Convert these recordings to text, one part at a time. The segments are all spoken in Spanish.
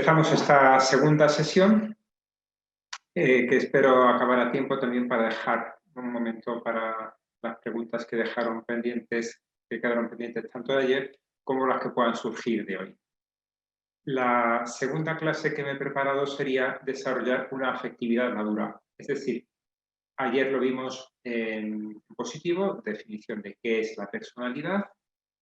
Empezamos esta segunda sesión, que espero acabar a tiempo también para dejar un momento para las preguntas que quedaron pendientes tanto de ayer como las que puedan surgir de hoy. La segunda clase que me he preparado sería desarrollar una afectividad madura. Es decir, ayer lo vimos en positivo, definición de qué es la personalidad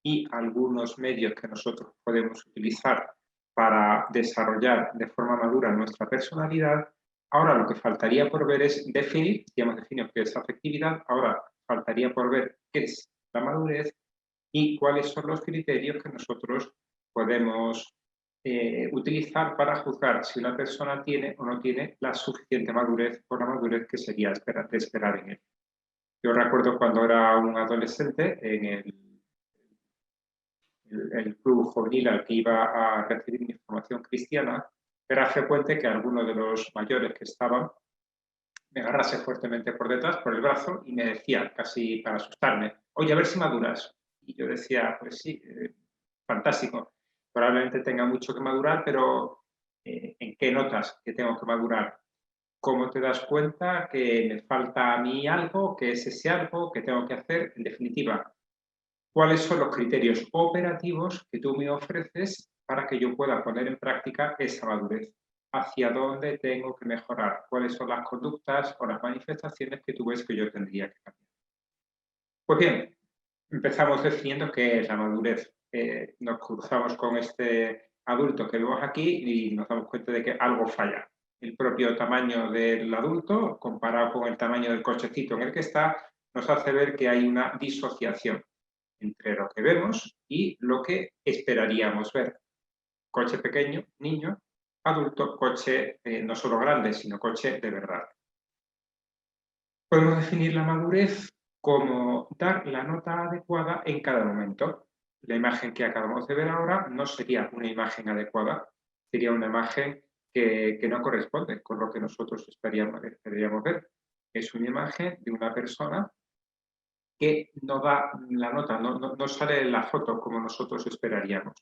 y algunos medios que nosotros podemos utilizar para desarrollar de forma madura nuestra personalidad. Ahora lo que faltaría por ver es definir, ya hemos definido qué es afectividad, ahora faltaría por ver qué es la madurez y cuáles son los criterios que nosotros podemos utilizar para juzgar si una persona tiene o no tiene la suficiente madurez o la madurez que sería de esperar en él. Yo recuerdo cuando era un adolescente en el club juvenil al que iba a recibir mi formación cristiana, era frecuente que alguno de los mayores que estaban me agarrase fuertemente por detrás, por el brazo, y me decía, casi para asustarme, oye, a ver si maduras. Y yo decía, pues sí, fantástico, probablemente tenga mucho que madurar, pero ¿en qué notas que tengo que madurar? ¿Cómo te das cuenta que me falta a mí algo, que es ese algo que tengo que hacer? En definitiva, ¿cuáles son los criterios operativos que tú me ofreces para que yo pueda poner en práctica esa madurez? ¿Hacia dónde tengo que mejorar? ¿Cuáles son las conductas o las manifestaciones que tú ves que yo tendría que cambiar? Pues bien, empezamos definiendo qué es la madurez. Nos cruzamos con este adulto que vemos aquí y nos damos cuenta de que algo falla. El propio tamaño del adulto, comparado con el tamaño del cochecito en el que está, nos hace ver que hay una disociación entre lo que vemos y lo que esperaríamos ver. Coche pequeño, niño; adulto, coche no solo grande, sino coche de verdad. Podemos definir la madurez como dar la nota adecuada en cada momento. La imagen que acabamos de ver ahora no sería una imagen adecuada, sería una imagen que no corresponde con lo que nosotros esperaríamos ver. Es una imagen de una persona que no da la nota, no sale en la foto como nosotros esperaríamos.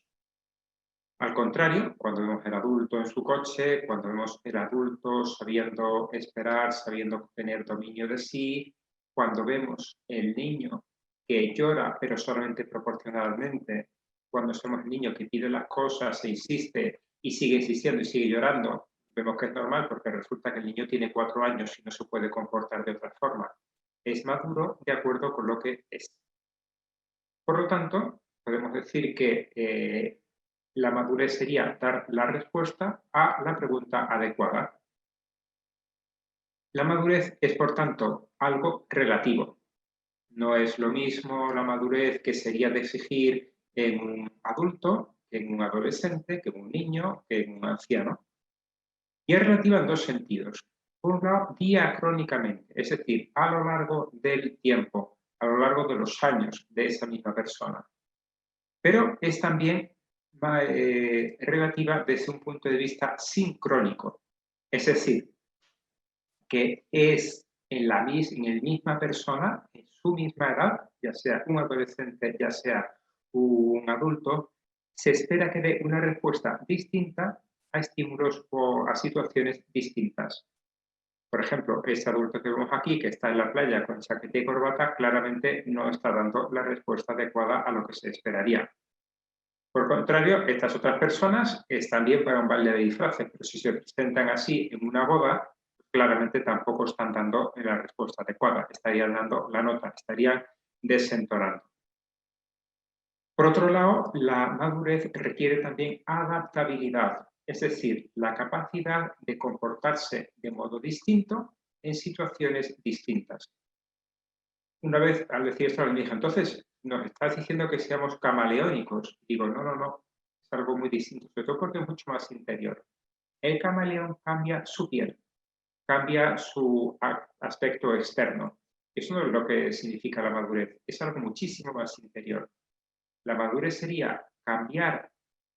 Al contrario, cuando vemos el adulto en su coche, cuando vemos el adulto sabiendo esperar, sabiendo tener dominio de sí, cuando vemos el niño que llora pero solamente proporcionalmente, cuando somos el niño que pide las cosas e insiste y sigue insistiendo y sigue llorando, vemos que es normal porque resulta que el niño tiene 4 años y no se puede comportar de otra forma. Es maduro de acuerdo con lo que es. Por lo tanto, podemos decir que la madurez sería dar la respuesta a la pregunta adecuada. La madurez es, por tanto, algo relativo. No es lo mismo la madurez que sería de exigir en un adulto, que en un adolescente, que en un niño, que en un anciano. Y es relativa en dos sentidos. Por un lado, diacrónicamente, es decir, a lo largo del tiempo, a lo largo de los años de esa misma persona. Pero es también relativa desde un punto de vista sincrónico, es decir, que es en la misma persona, en su misma edad, ya sea un adolescente, ya sea un adulto, se espera que dé una respuesta distinta a estímulos o a situaciones distintas. Por ejemplo, este adulto que vemos aquí, que está en la playa con chaqueta y corbata, claramente no está dando la respuesta adecuada a lo que se esperaría. Por contrario, estas otras personas están bien para un baile de disfraces, pero si se presentan así en una boda, claramente tampoco están dando la respuesta adecuada, estarían dando la nota, estarían desentonando. Por otro lado, la madurez requiere también adaptabilidad, es decir, la capacidad de comportarse de modo distinto en situaciones distintas. Una vez, al decir esto, me dijo, entonces, ¿nos estás diciendo que seamos camaleónicos? Digo, no, es algo muy distinto, sobre todo porque es mucho más interior. El camaleón cambia su piel, cambia su aspecto externo. Eso no es lo que significa la madurez, es algo muchísimo más interior. La madurez sería cambiar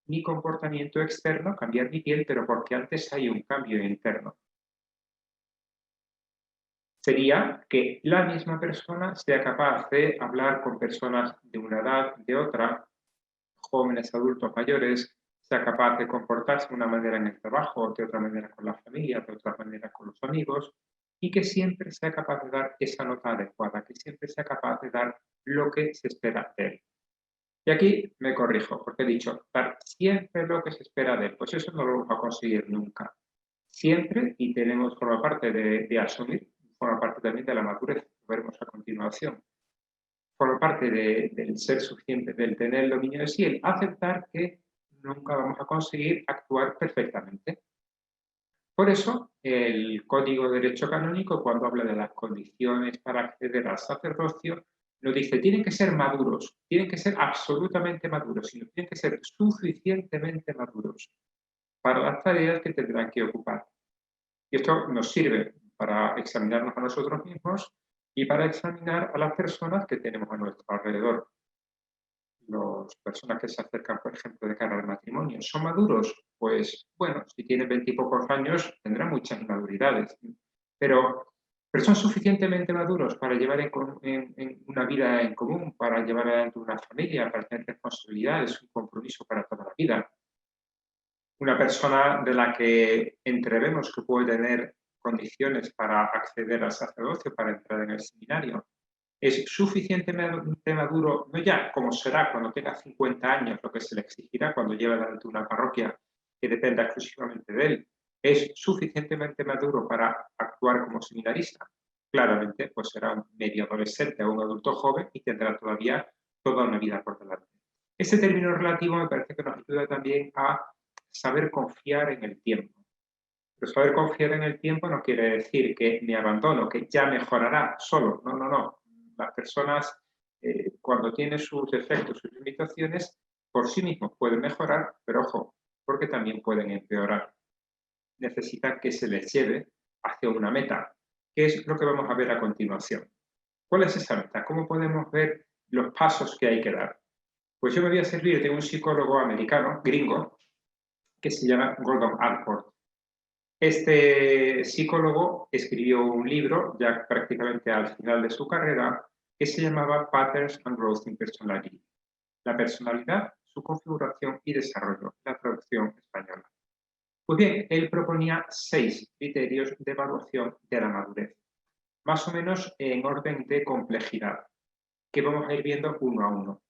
mi comportamiento externo, cambiar mi piel, pero porque antes hay un cambio interno. Sería que la misma persona sea capaz de hablar con personas de una edad, de otra, jóvenes, adultos, mayores, sea capaz de comportarse de una manera en el trabajo, de otra manera con la familia, de otra manera con los amigos, y que siempre sea capaz de dar esa nota adecuada, que siempre sea capaz de dar lo que se espera de él. Y aquí me corrijo, porque he dicho, dar siempre lo que se espera de él, pues eso no lo vamos a conseguir nunca. Siempre, y forma parte de asumir, forma parte también de la madurez, lo veremos a continuación, forma parte del ser suficiente, del tener el dominio de sí, el aceptar que nunca vamos a conseguir actuar perfectamente. Por eso, el Código de Derecho Canónico, cuando habla de las condiciones para acceder al sacerdocio, nos dice, tienen que ser maduros, tienen que ser absolutamente maduros, sino tienen que ser suficientemente maduros para las tareas que tendrán que ocupar. Y esto nos sirve para examinarnos a nosotros mismos y para examinar a las personas que tenemos a nuestro alrededor. Las personas que se acercan, por ejemplo, de cara al matrimonio, ¿son maduros? Pues bueno, si tienen 20 y pocos años tendrán muchas inmaduridades, pero son suficientemente maduros para llevar en una vida en común, para llevar adelante una familia, para tener responsabilidades, un compromiso para toda la vida. Una persona de la que entrevemos que puede tener condiciones para acceder al sacerdocio, para entrar en el seminario, es suficientemente maduro, no ya como será cuando tenga 50 años, lo que se le exigirá cuando lleve adelante una parroquia que dependa exclusivamente de él, es suficientemente maduro para actuar como seminarista. Claramente, pues será un medio adolescente o un adulto joven y tendrá todavía toda una vida por delante. Este término relativo me parece que nos ayuda también a saber confiar en el tiempo. Pero saber confiar en el tiempo no quiere decir que me abandono, que ya mejorará solo. No, no, no. Las personas, cuando tienen sus defectos, sus limitaciones, por sí mismos pueden mejorar, pero ojo, porque también pueden empeorar. Necesitan que se les lleve hacia una meta, que es lo que vamos a ver a continuación. ¿Cuál es esa meta? ¿Cómo podemos ver los pasos que hay que dar? Pues yo me voy a servir de un psicólogo americano, gringo, que se llama Gordon Allport. Este psicólogo escribió un libro, ya prácticamente al final de su carrera, que se llamaba Patterns and Growth in Personality. La personalidad, su configuración y desarrollo, la traducción española. Pues bien, él proponía 6 criterios de evaluación de la madurez, más o menos en orden de complejidad, que vamos a ir viendo uno a uno.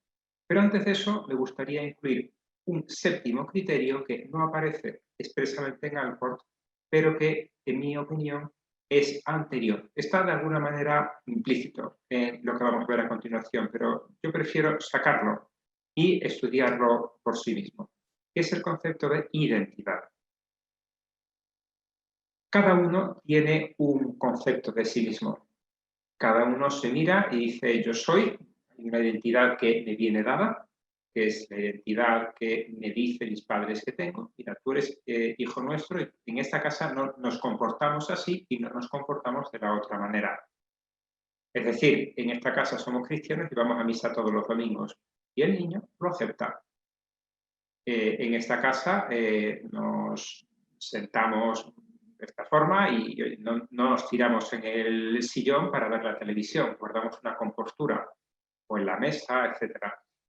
Pero antes de eso, me gustaría incluir un 7º criterio que no aparece expresamente en Allport, pero que, en mi opinión, es anterior. Está de alguna manera implícito en lo que vamos a ver a continuación, pero yo prefiero sacarlo y estudiarlo por sí mismo, que es el concepto de identidad. Cada uno tiene un concepto de sí mismo. Cada uno se mira y dice, yo soy, una identidad que me viene dada, que es la identidad que me dicen mis padres que tengo. Mira, tú eres hijo nuestro y en esta casa no nos comportamos así y no nos comportamos de la otra manera. Es decir, en esta casa somos cristianos y vamos a misa todos los domingos. Y el niño lo acepta. En esta casa nos sentamos de esta forma y no nos tiramos en el sillón para ver la televisión, guardamos una compostura o en la mesa, etc.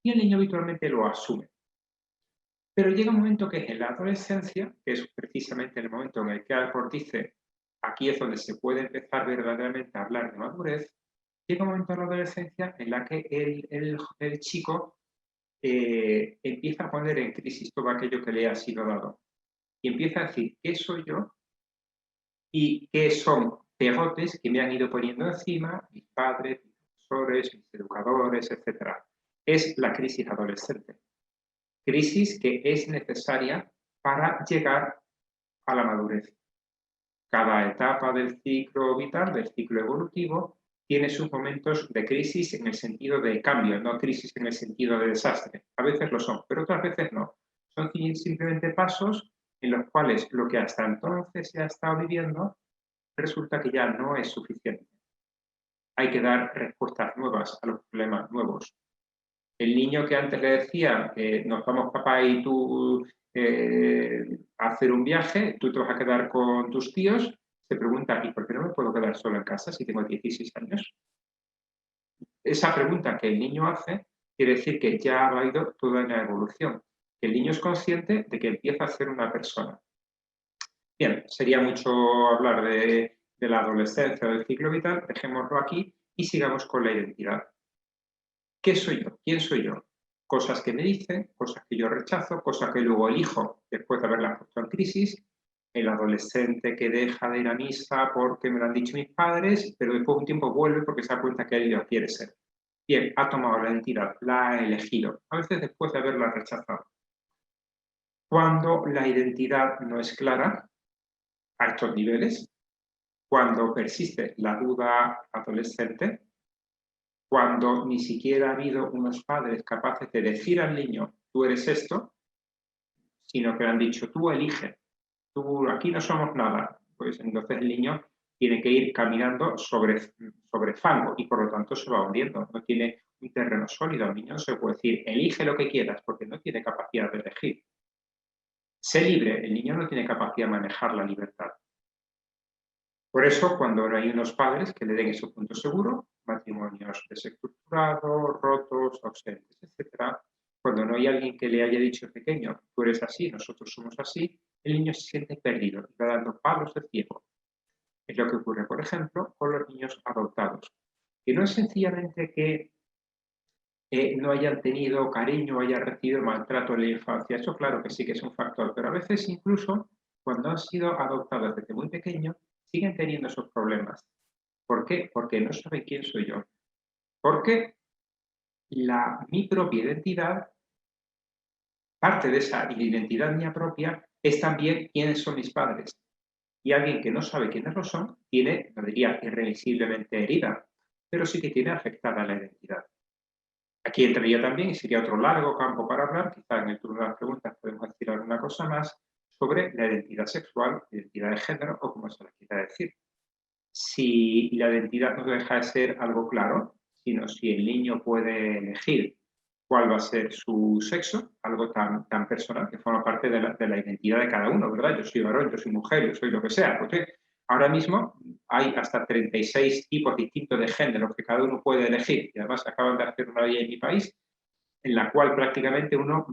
Y el niño habitualmente lo asume. Pero llega un momento que es en la adolescencia, que es precisamente el momento en el que Allport dice, aquí es donde se puede empezar verdaderamente a hablar de madurez, llega un momento en la adolescencia en la que el chico empieza a poner en crisis todo aquello que le ha sido dado. Y empieza a decir, ¿qué soy yo? Y qué son pegotes que me han ido poniendo encima mis padres, mis profesores, mis educadores, etc. Es la crisis adolescente. Crisis que es necesaria para llegar a la madurez. Cada etapa del ciclo vital, del ciclo evolutivo, tiene sus momentos de crisis en el sentido de cambio, no crisis en el sentido de desastre. A veces lo son, pero otras veces no. Son simplemente pasos en los cuales lo que hasta entonces se ha estado viviendo resulta que ya no es suficiente. Hay que dar respuestas nuevas a los problemas nuevos. El niño que antes le decía que nos vamos papá y tú a hacer un viaje, tú te vas a quedar con tus tíos, se pregunta, ¿y por qué no me puedo quedar solo en casa si tengo 16 años? Esa pregunta que el niño hace quiere decir que ya ha habido toda una evolución. que el niño es consciente de que empieza a ser una persona. Bien, sería mucho hablar de la adolescencia o del ciclo vital, dejémoslo aquí y sigamos con la identidad. ¿Qué soy yo? ¿Quién soy yo? Cosas que me dicen, cosas que yo rechazo, cosas que luego elijo después de haberlas puesto en crisis. El adolescente que deja de ir a misa porque me lo han dicho mis padres, pero después de un tiempo vuelve porque se da cuenta que él lo quiere ser. Bien, ha tomado la identidad, la ha elegido, a veces después de haberla rechazado. Cuando la identidad no es clara a estos niveles, cuando persiste la duda adolescente, cuando ni siquiera ha habido unos padres capaces de decir al niño, tú eres esto, sino que le han dicho, tú elige, tú aquí no somos nada, pues entonces el niño tiene que ir caminando sobre fango y por lo tanto se va hundiendo, no tiene un terreno sólido. El niño no se puede decir, elige lo que quieras, porque no tiene capacidad de elegir. Sé libre, el niño no tiene capacidad de manejar la libertad. Por eso, cuando no hay unos padres que le den ese punto seguro, matrimonios desestructurados, rotos, ausentes, etc., cuando no hay alguien que le haya dicho pequeño, tú eres así, nosotros somos así, el niño se siente perdido y va dando palos de ciego. Es lo que ocurre, por ejemplo, con los niños adoptados, que no es sencillamente que no hayan tenido cariño o hayan recibido maltrato en la infancia. Eso claro que sí que es un factor, pero a veces incluso cuando han sido adoptados desde muy pequeños siguen teniendo esos problemas. ¿Por qué? Porque no saben quién soy yo. Porque mi propia identidad, parte de esa identidad mía propia, es también quiénes son mis padres. Y alguien que no sabe quiénes lo son, tiene, no diría irremisiblemente herida, pero sí que tiene afectada la identidad. Aquí entraría también, y sería otro largo campo para hablar, quizá en el turno de las preguntas podemos decir alguna cosa más, sobre la identidad sexual, identidad de género o como se le quiera decir. Si la identidad no deja de ser algo claro, sino si el niño puede elegir cuál va a ser su sexo, algo tan personal que forma parte de la identidad de cada uno, ¿verdad? Yo soy varón, yo soy mujer, yo soy lo que sea. Porque ahora mismo hay hasta 36 tipos distintos de géneros que cada uno puede elegir y además acaban de hacer una ley en mi país en la cual prácticamente uno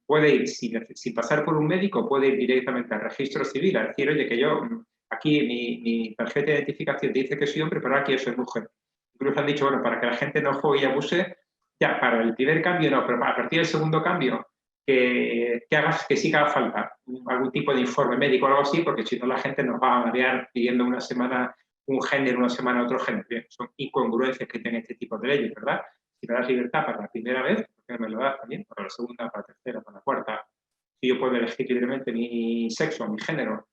puede ir sin pasar por un médico, puede ir directamente al registro civil a decir, oye, que yo aquí mi tarjeta de identificación dice que soy hombre, pero aquí yo soy mujer. Incluso han dicho, bueno, para que la gente no juegue y abuse, ya, para el primer cambio no, pero a partir del segundo cambio, hagas que sí que haga falta algún tipo de informe médico o algo así, porque si no la gente nos va a marear pidiendo una semana un género, una semana otro género. Bien, son incongruencias que tienen este tipo de leyes, ¿verdad? Si me das libertad para la primera vez, ¿por qué no me lo das también para la segunda, para la tercera, para la cuarta? Si yo puedo elegir libremente mi sexo, mi género,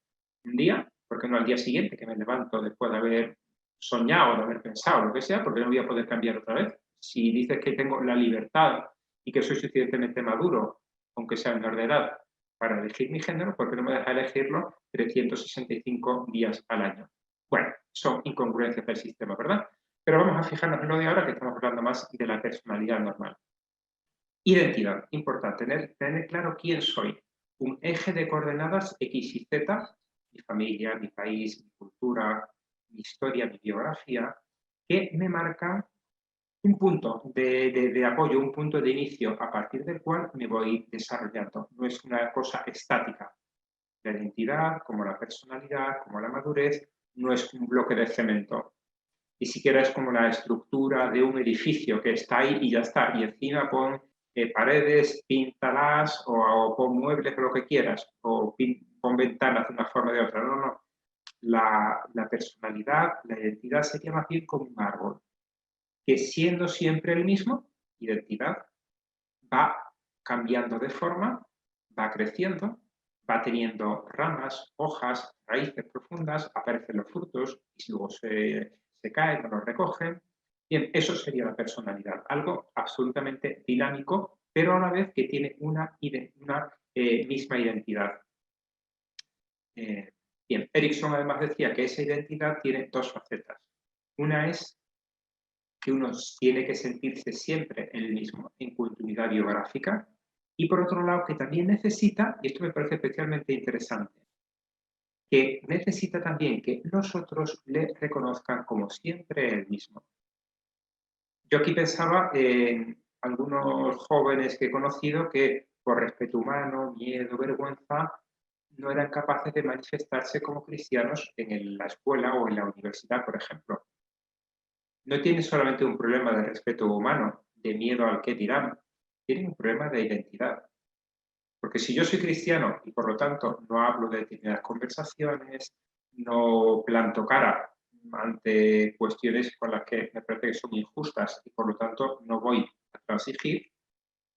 un día, ¿por qué no al día siguiente que me levanto después de haber soñado, de haber pensado, lo que sea, porque no voy a poder cambiar otra vez? Si dices que tengo la libertad y que soy suficientemente maduro, aunque sea menor de edad, para elegir mi género, ¿por qué no me deja elegirlo 365 días al año? Bueno, son incongruencias del sistema, ¿verdad? Pero vamos a fijarnos en lo de ahora, que estamos hablando más de la personalidad normal. Identidad, importante, tener claro quién soy. Un eje de coordenadas X y Z, mi familia, mi país, mi cultura, mi historia, mi biografía, que me marca un punto de apoyo, un punto de inicio a partir del cual me voy desarrollando. No es una cosa estática. La identidad, como la personalidad, como la madurez, no es un bloque de cemento. Ni siquiera es como la estructura de un edificio que está ahí y ya está. Y encima pon paredes, píntalas o pon muebles o lo que quieras. O pon ventanas de una forma o de otra. No, no. La personalidad, la identidad sería más bien como un árbol que siendo siempre el mismo, identidad, va cambiando de forma, va creciendo, va teniendo ramas, hojas, raíces profundas, aparecen los frutos y luego se caen o los recogen. Bien, eso sería la personalidad, algo absolutamente dinámico, pero a la vez que tiene una misma identidad. Bien, Erickson además decía que esa identidad tiene dos facetas. Una es que uno tiene que sentirse siempre el mismo en continuidad biográfica y por otro lado que también necesita, y esto me parece especialmente interesante, que necesita también que los otros le reconozcan como siempre el mismo. Yo aquí pensaba en algunos jóvenes que he conocido que por respeto humano, miedo, vergüenza, no eran capaces de manifestarse como cristianos en la escuela o en la universidad, por ejemplo. No tienen solamente un problema de respeto humano, de miedo al qué dirán, tienen un problema de identidad. Porque si yo soy cristiano y por lo tanto no hablo de determinadas conversaciones, no planto cara ante cuestiones con las que me parece que son injustas y por lo tanto no voy a transigir,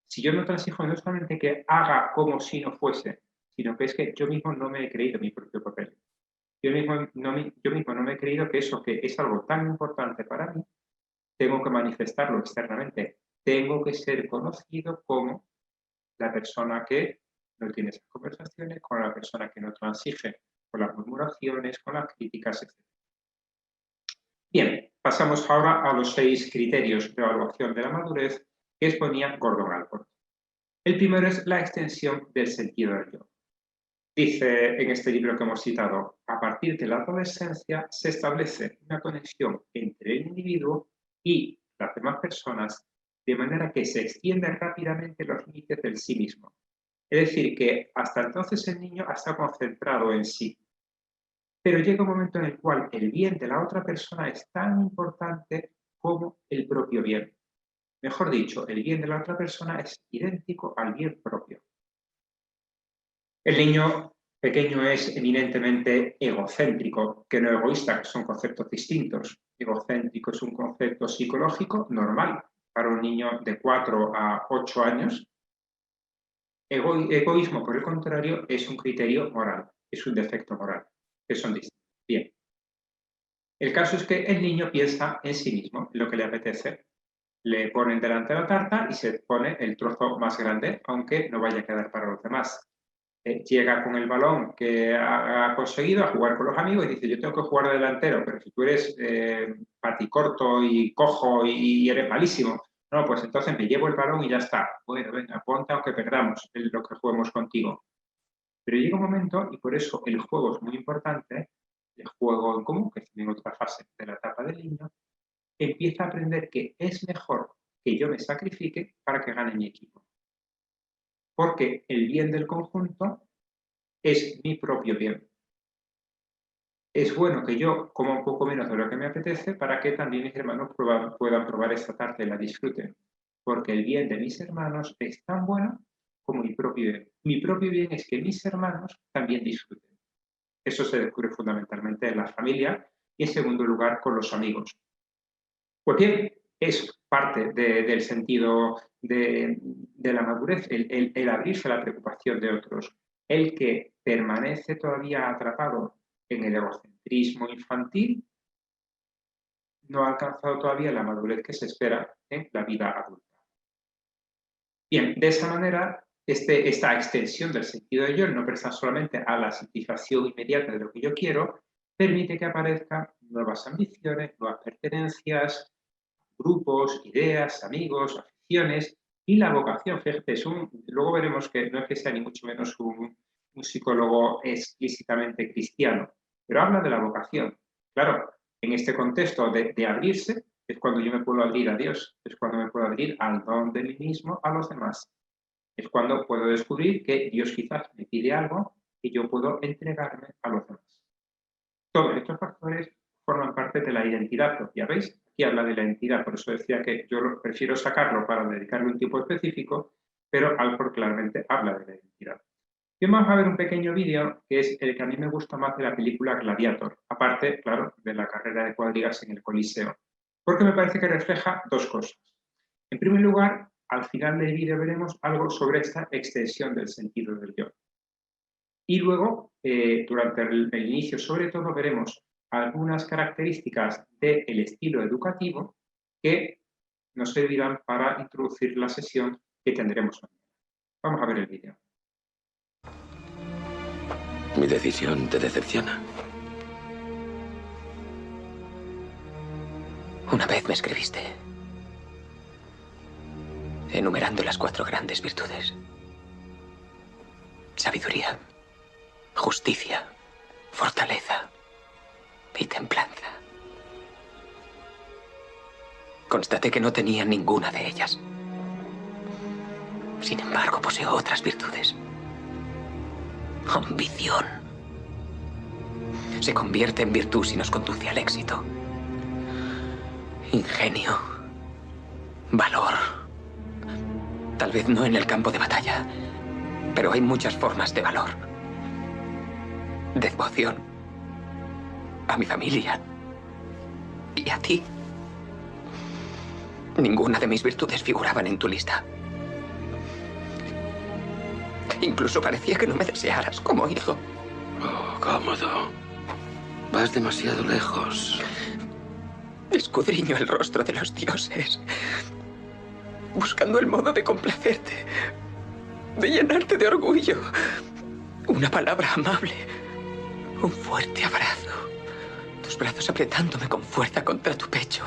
si yo no transijo no es solamente que haga como si no fuese, sino que es que yo mismo no me he creído mi propio papel. Yo mismo no me he creído que eso que es algo tan importante para mí, tengo que manifestarlo externamente. Tengo que ser conocido como la persona que no tiene esas conversaciones, con la persona que no transige con las murmuraciones, con las críticas, etc. Bien, pasamos ahora a los 6 criterios de evaluación de la madurez que exponía Gordon Allport. El primero es la extensión del sentido del yo. Dice en este libro que hemos citado, a partir de la adolescencia se establece una conexión entre el individuo y las demás personas de manera que se extienden rápidamente los límites del sí mismo. Es decir, que hasta entonces el niño está concentrado en sí. Pero llega un momento en el cual el bien de la otra persona es tan importante como el propio bien. Mejor dicho, el bien de la otra persona es idéntico al bien propio. El niño pequeño es eminentemente egocéntrico, que no egoísta, que son conceptos distintos. Egocéntrico es un concepto psicológico normal para un niño de 4 a 8 años. Egoísmo, por el contrario, es un criterio moral, es un defecto moral, que son distintos. Bien. El caso es que el niño piensa en sí mismo, en lo que le apetece. Le ponen delante la tarta y se pone el trozo más grande, aunque no vaya a quedar para los demás. Llega con el balón que ha conseguido a jugar con los amigos y dice, yo tengo que jugar de delantero, pero si tú eres paticorto y cojo y eres malísimo, no, pues entonces me llevo el balón y ya está. Bueno, venga, ponte aunque perdamos lo que juguemos contigo. Pero llega un momento, y por eso el juego es muy importante, el juego en común, que es también otra fase de la etapa del niño, empieza a aprender que es mejor que yo me sacrifique para que gane mi equipo. Porque el bien del conjunto es mi propio bien. Es bueno que yo coma un poco menos de lo que me apetece para que también mis hermanos puedan probar esta tarta y la disfruten. Porque el bien de mis hermanos es tan bueno como mi propio bien. Mi propio bien es que mis hermanos también disfruten. Eso se descubre fundamentalmente en la familia y en segundo lugar con los amigos. Pues bien, es parte del sentido de la madurez, el abrirse a la preocupación de otros, el que permanece todavía atrapado en el egocentrismo infantil, no ha alcanzado todavía la madurez que se espera en la vida adulta. Bien, de esa manera, esta extensión del sentido de yo, no presta solamente a la satisfacción inmediata de lo que yo quiero, permite que aparezcan nuevas ambiciones, nuevas pertenencias, grupos, ideas, amigos, aficiones y la vocación. Fíjate, luego veremos que no es que sea ni mucho menos un psicólogo explícitamente cristiano, pero habla de la vocación. Claro, en este contexto de abrirse es cuando yo me puedo abrir a Dios, es cuando me puedo abrir al don de mí mismo a los demás. Es cuando puedo descubrir que Dios quizás me pide algo y yo puedo entregarme a los demás. Todos estos factores forman parte de la identidad propia, ¿veis? Aquí habla de la identidad, por eso decía que yo prefiero sacarlo para dedicarle un tiempo específico, pero Allport claramente habla de la identidad. Y vamos a ver un pequeño vídeo que es el que a mí me gusta más de la película Gladiator, aparte, claro, de la carrera de cuadrigas en el Coliseo, porque me parece que refleja dos cosas. En primer lugar, al final del vídeo veremos algo sobre esta extensión del sentido del yo. Y luego, durante el inicio, sobre todo, veremos algunas características del estilo educativo que nos servirán para introducir la sesión que tendremos hoy. Vamos a ver el vídeo. ¿Mi decisión te decepciona? Una vez me escribiste, enumerando las 4 grandes virtudes: sabiduría, justicia, fortaleza y templanza. Constaté que no tenía ninguna de ellas. Sin embargo, poseo otras virtudes. Ambición. Se convierte en virtud si nos conduce al éxito. Ingenio. Valor. Tal vez no en el campo de batalla, pero hay muchas formas de valor. Devoción. A mi familia. Y a ti. Ninguna de mis virtudes figuraban en tu lista. Incluso parecía que no me desearas como hijo. Oh, Cómodo. Vas demasiado lejos. Escudriño el rostro de los dioses, buscando el modo de complacerte, de llenarte de orgullo. Una palabra amable, un fuerte abrazo, tus brazos apretándome con fuerza contra tu pecho.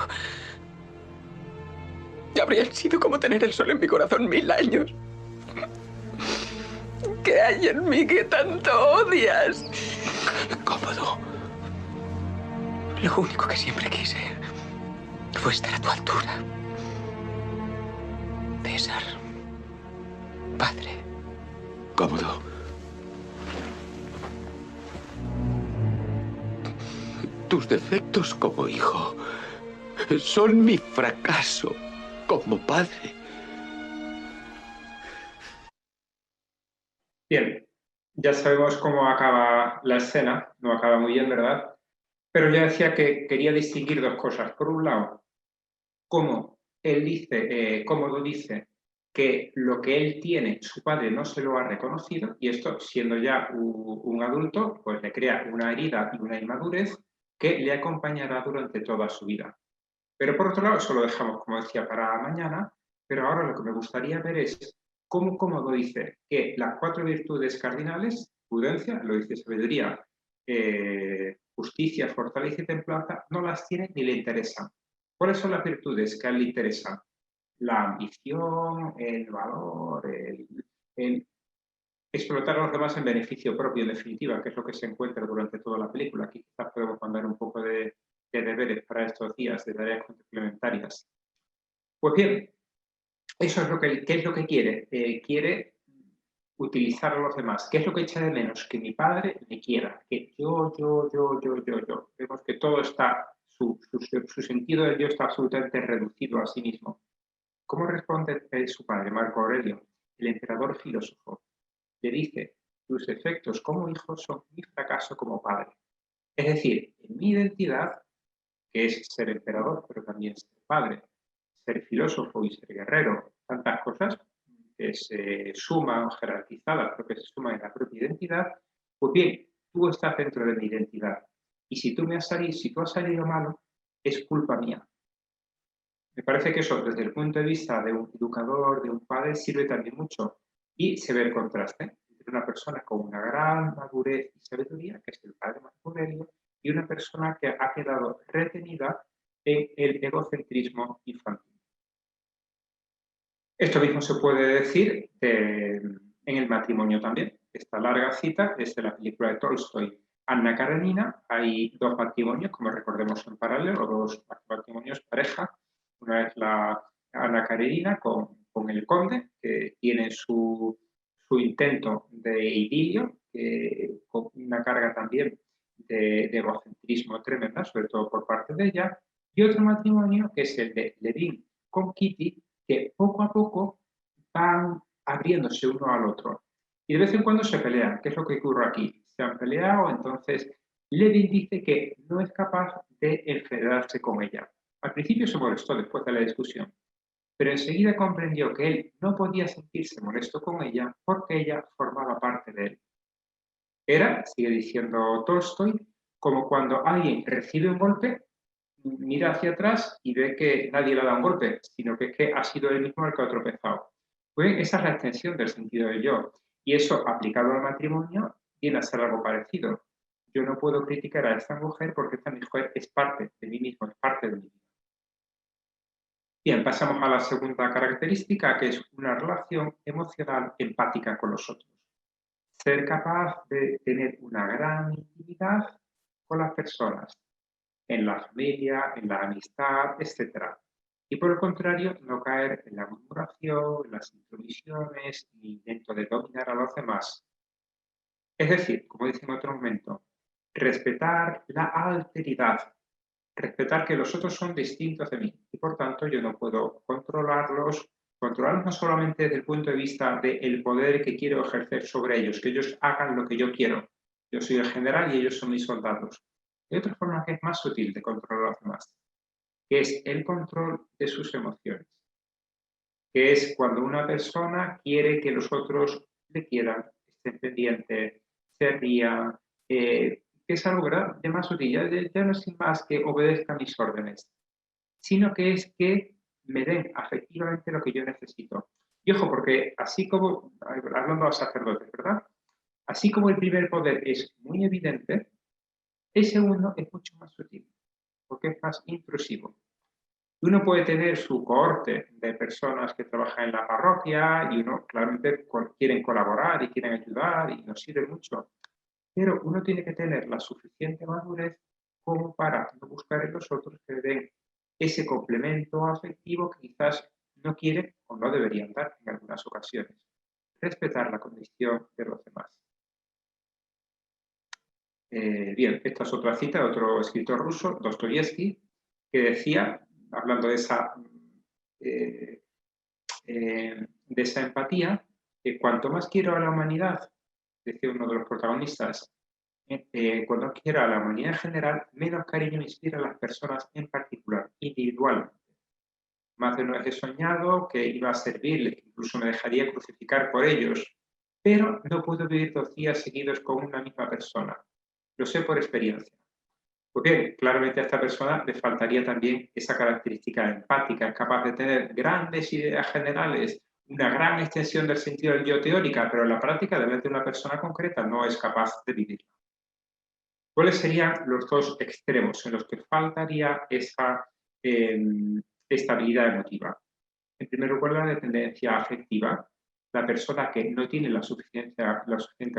Habrían sido como tener el sol en mi corazón 1000 años. ¿Qué hay en mí que tanto odias? Cómodo. Lo único que siempre quise fue estar a tu altura. César. Padre. Cómodo. Tus defectos como hijo son mi fracaso como padre. Bien, ya sabemos cómo acaba la escena, no acaba muy bien, ¿verdad? Pero yo decía que quería distinguir dos cosas. Por un lado, cómo él dice, Cómodo dice que lo que él tiene, su padre no se lo ha reconocido, y esto, siendo ya un adulto, pues le crea una herida y una inmadurez que le acompañará durante toda su vida. Pero por otro lado, eso lo dejamos, como decía, para mañana, pero ahora lo que me gustaría ver es cómo Cómodo dice que las 4 virtudes cardinales, prudencia, lo dice sabiduría, justicia, fortaleza y templanza, no las tiene ni le interesan. ¿Cuáles son las virtudes que a él le interesan? La ambición, el valor, el explotar a los demás en beneficio propio, en definitiva, que es lo que se encuentra durante toda la película. Aquí quizás podemos mandar un poco de deberes para estos días, de tareas complementarias. Pues bien, eso es ¿qué es lo que quiere? Quiere utilizar a los demás. ¿Qué es lo que echa de menos? Que mi padre me quiera, que yo. Vemos que todo está, su sentido del yo está absolutamente reducido a sí mismo. ¿Cómo responde su padre, Marco Aurelio, el emperador filósofo? Le dice, tus efectos como hijo son mi fracaso como padre. Es decir, en mi identidad, que es ser emperador, pero también ser padre, ser filósofo y ser guerrero, tantas cosas que se suman jerarquizadas, pero que se suman en la propia identidad, pues bien, tú estás dentro de mi identidad. Y si tú has salido malo, es culpa mía. Me parece que eso, desde el punto de vista de un educador, de un padre, sirve también mucho. Y se ve el contraste entre una persona con una gran madurez y sabiduría, que es el padre Marco Aurelio, y una persona que ha quedado retenida en el egocentrismo infantil. Esto mismo se puede decir en el matrimonio también. Esta larga cita es de la película de Tolstoy, Anna Karenina. Hay 2 matrimonios, como recordemos en paralelo, 2 matrimonios pareja. Una es la Anna Karenina con el conde, que tiene su intento de idilio, con una carga también de egocentrismo tremenda, sobre todo por parte de ella. Y otro matrimonio, que es el de Levin con Kitty, que poco a poco van abriéndose uno al otro. Y de vez en cuando se pelean. ¿Qué es lo que ocurre aquí? Se han peleado, entonces Levin dice que no es capaz de enfredarse con ella. Al principio se molestó después de la discusión, pero enseguida comprendió que él no podía sentirse molesto con ella porque ella formaba parte de él. Era, sigue diciendo Tolstoy, como cuando alguien recibe un golpe, mira hacia atrás y ve que nadie le ha dado un golpe, sino que es que ha sido él mismo el que ha tropezado. Pues esa es la extensión del sentido del yo. Y eso, aplicado al matrimonio, viene a ser algo parecido. Yo no puedo criticar a esta mujer porque esta mujer es parte de mí mismo, es parte de mí mismo. Bien, pasamos a la segunda característica, que es una relación emocional empática con los otros. Ser capaz de tener una gran intimidad con las personas, en la familia, en la amistad, etc. Y por el contrario, no caer en la murmuración, en las intromisiones, ni intento de dominar a los demás. Es decir, como dije en otro momento, respetar la alteridad, respetar que los otros son distintos de mí y por tanto yo no puedo controlarlos no solamente desde el punto de vista del poder que quiero ejercer sobre ellos, que ellos hagan lo que yo quiero. Yo soy el general y ellos son mis soldados. Hay otra forma que es más sutil de controlar a los demás, que es el control de sus emociones, que es cuando una persona quiere que los otros le quieran, estén pendientes, se rían, que es algo, ¿verdad?, de más sutil. Ya no es más que obedezca mis órdenes, sino que es que me den afectivamente lo que yo necesito. Y ojo, porque así como, hablando a sacerdotes, ¿verdad? Así como el primer poder es muy evidente, el segundo es mucho más sutil, porque es más intrusivo. Uno puede tener su cohorte de personas que trabajan en la parroquia y uno claramente quieren colaborar y quieren ayudar y nos sirve mucho, pero uno tiene que tener la suficiente madurez como para no buscar en los otros que le den ese complemento afectivo que quizás no quieren o no deberían dar en algunas ocasiones. Respetar la condición de los demás. Bien, esta es otra cita de otro escritor ruso, Dostoyevsky, que decía, hablando de esa empatía, que cuanto más quiero a la humanidad, decía uno de los protagonistas, cuando quiero a la humanidad en general, menos cariño me inspira a las personas en particular, individualmente. Más de una vez he soñado que iba a servirles, que incluso me dejaría crucificar por ellos, pero no puedo vivir 2 días seguidos con una misma persona. Lo sé por experiencia. Pues bien, claramente a esta persona le faltaría también esa característica empática, es capaz de tener grandes ideas generales, una gran extensión del sentido del yo teórica, pero en la práctica, delante de una persona concreta, no es capaz de vivirla. ¿Cuáles serían los dos extremos en los que faltaría esa estabilidad emotiva? En primer lugar, la dependencia afectiva, la persona que no tiene la suficiente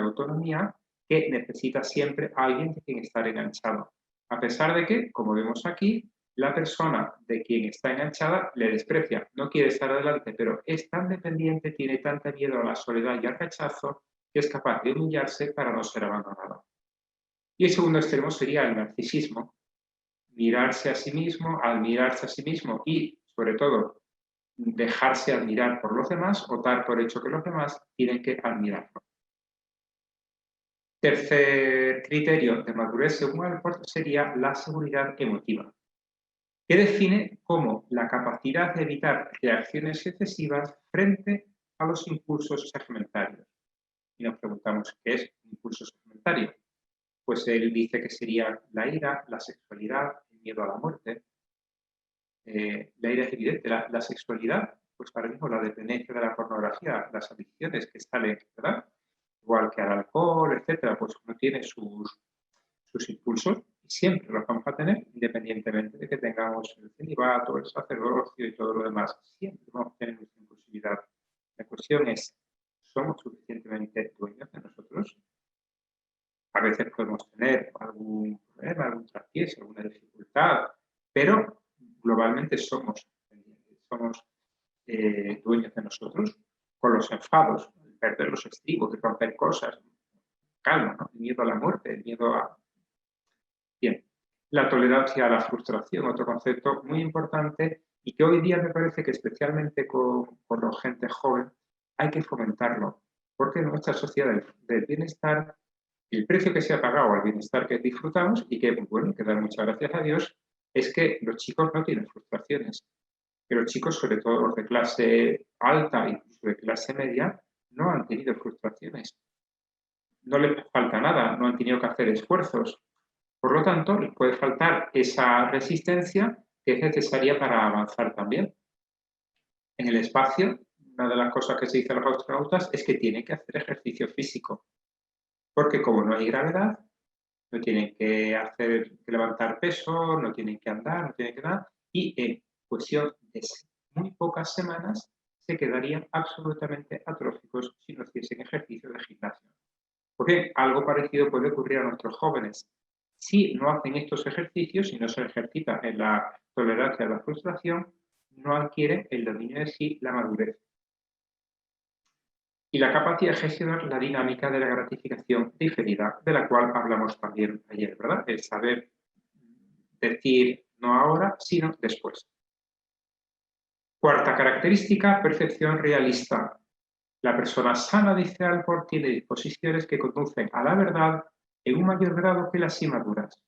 autonomía, que necesita siempre a alguien de quien estar enganchado. A pesar de que, como vemos aquí, la persona de quien está enganchada le desprecia, no quiere estar adelante, pero es tan dependiente, tiene tanto miedo a la soledad y al rechazo, que es capaz de humillarse para no ser abandonada. Y el segundo extremo sería el narcisismo, mirarse a sí mismo, admirarse a sí mismo y, sobre todo, dejarse admirar por los demás o dar por hecho que los demás tienen que admirarlo. Tercer criterio de madurez, según Alport, sería la seguridad emotiva, que define como la capacidad de evitar reacciones excesivas frente a los impulsos segmentarios. Y nos preguntamos, ¿qué es un impulso segmentario? Pues él dice que sería la ira, la sexualidad, el miedo a la muerte. La ira es evidente, la sexualidad, pues ahora mismo la dependencia de la pornografía, las adicciones que salen, ¿verdad? Igual que al alcohol, etcétera, pues uno tiene sus impulsos y siempre los vamos a tener, independientemente de que tengamos el celibato, el sacerdocio y todo lo demás. Siempre vamos a tener nuestra impulsividad. La cuestión es, ¿somos suficientemente dueños de nosotros? A veces podemos tener algún problema, algún traspiés, alguna dificultad, pero globalmente somos dueños de nosotros. Con los enfados, perder los estribos, de romper cosas, calma, ¿no? El miedo a la muerte, el miedo a... Bien, la tolerancia a la frustración, otro concepto muy importante y que hoy día me parece que especialmente con la gente joven hay que fomentarlo, porque en nuestra sociedad del bienestar, el precio que se ha pagado al bienestar que disfrutamos y que, bueno, que dar muchas gracias a Dios, es que los chicos no tienen frustraciones. Que los chicos, sobre todo los de clase alta, incluso de clase media, no han tenido frustraciones. No les falta nada, no han tenido que hacer esfuerzos. Por lo tanto, les puede faltar esa resistencia que es necesaria para avanzar también. En el espacio, una de las cosas que se dice a los astronautas es que tienen que hacer ejercicio físico, porque como no hay gravedad, no tienen que levantar peso, no tienen que andar, no tienen que nada, y en cuestión de muy pocas semanas se quedarían absolutamente atróficos si no hiciesen ejercicio de gimnasio. Porque algo parecido puede ocurrir a nuestros jóvenes. Si no hacen estos ejercicios, si no se ejercita en la tolerancia a la frustración, no adquieren el dominio de sí, la madurez. Y la capacidad de gestionar la dinámica de la gratificación diferida, de la cual hablamos también ayer, ¿verdad? El saber decir no ahora, sino después. Cuarta característica, percepción realista. La persona sana, dice Alport, tiene disposiciones que conducen a la verdad en un mayor grado que las inmaduras.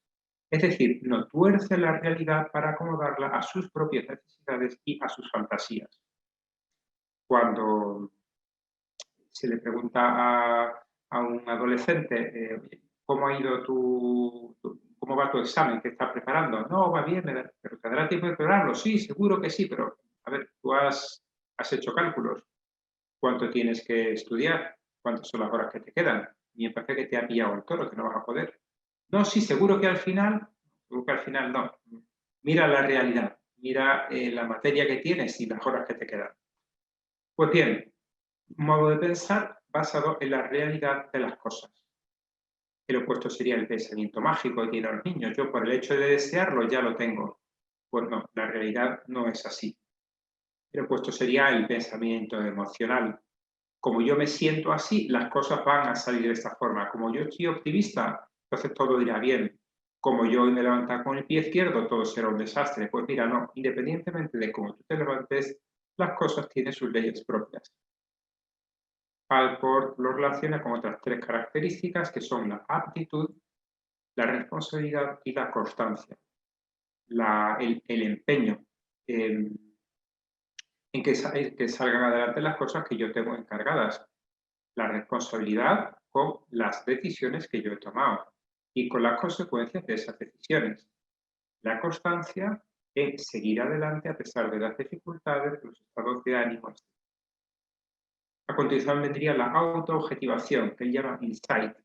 Es decir, no tuerce la realidad para acomodarla a sus propias necesidades y a sus fantasías. Cuando se le pregunta a un adolescente ¿cómo ha ido cómo va tu examen que estás preparando? No, va bien, pero ¿tendrá tiempo de prepararlo? Sí, seguro que sí, pero a ver, tú has hecho cálculos. ¿Cuánto tienes que estudiar? ¿Cuántas son las horas que te quedan? Y me parece que te ha pillado el toro, que no vas a poder. No, sí, seguro que al final no. Mira la realidad, mira la materia que tienes y las horas que te quedan. Pues bien, modo de pensar basado en la realidad de las cosas. El opuesto sería el pensamiento mágico que tienen los niños. Yo por el hecho de desearlo ya lo tengo. Pues no, la realidad no es así. El opuesto sería el pensamiento emocional. Como yo me siento así, las cosas van a salir de esta forma. Como yo estoy optimista, entonces todo irá bien. Como yo hoy me levanto con el pie izquierdo, todo será un desastre. Pues mira, no, independientemente de cómo tú te levantes, las cosas tienen sus leyes propias. Alport lo relaciona con otras tres características que son la aptitud, la responsabilidad y la constancia. El empeño en que salgan adelante las cosas que yo tengo encargadas. La responsabilidad con las decisiones que yo he tomado y con las consecuencias de esas decisiones. La constancia en seguir adelante a pesar de las dificultades, los estados de ánimo. A continuación vendría la autoobjetivación, que él llama insight.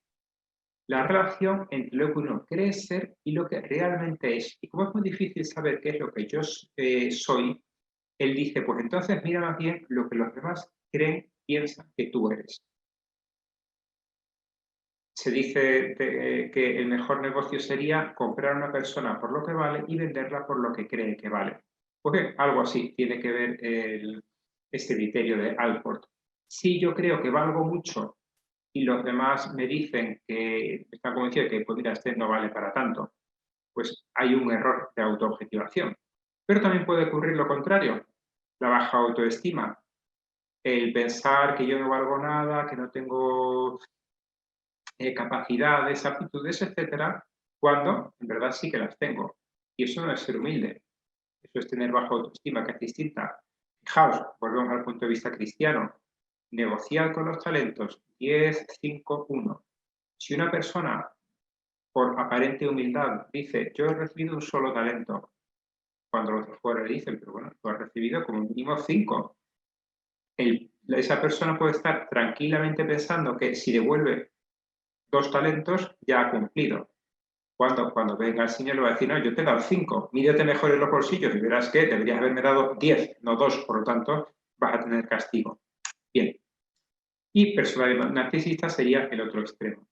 La relación entre lo que uno cree ser y lo que realmente es. Y como es muy difícil saber qué es lo que yo soy, él dice, pues entonces mira más bien lo que los demás creen, piensan que tú eres. Se dice que el mejor negocio sería comprar a una persona por lo que vale y venderla por lo que cree que vale. Pues algo así tiene que ver este criterio de Alport. Si yo creo que valgo mucho y los demás me dicen que están convencidos de que pues mira, este no vale para tanto, pues hay un error de autoobjetivación. Pero también puede ocurrir lo contrario, la baja autoestima, el pensar que yo no valgo nada, que no tengo capacidades, aptitudes, etcétera, cuando en verdad sí que las tengo. Y eso no es ser humilde, eso es tener baja autoestima, que es distinta. Fijaos, volvemos al punto de vista cristiano, negociar con los talentos 10, 5, 1. Si una persona, por aparente humildad, dice, yo he recibido un solo talento, cuando los de fuera le dicen, pero bueno, tú has recibido como mínimo 5. Esa persona puede estar tranquilamente pensando que si devuelve 2 talentos, ya ha cumplido. Cuando venga el señor le va a decir, no, yo te he dado 5, mírate mejor en los bolsillos y verás que deberías haberme dado 10, no 2, por lo tanto, vas a tener castigo. Bien. Y personalidad narcisista sería el otro extremo.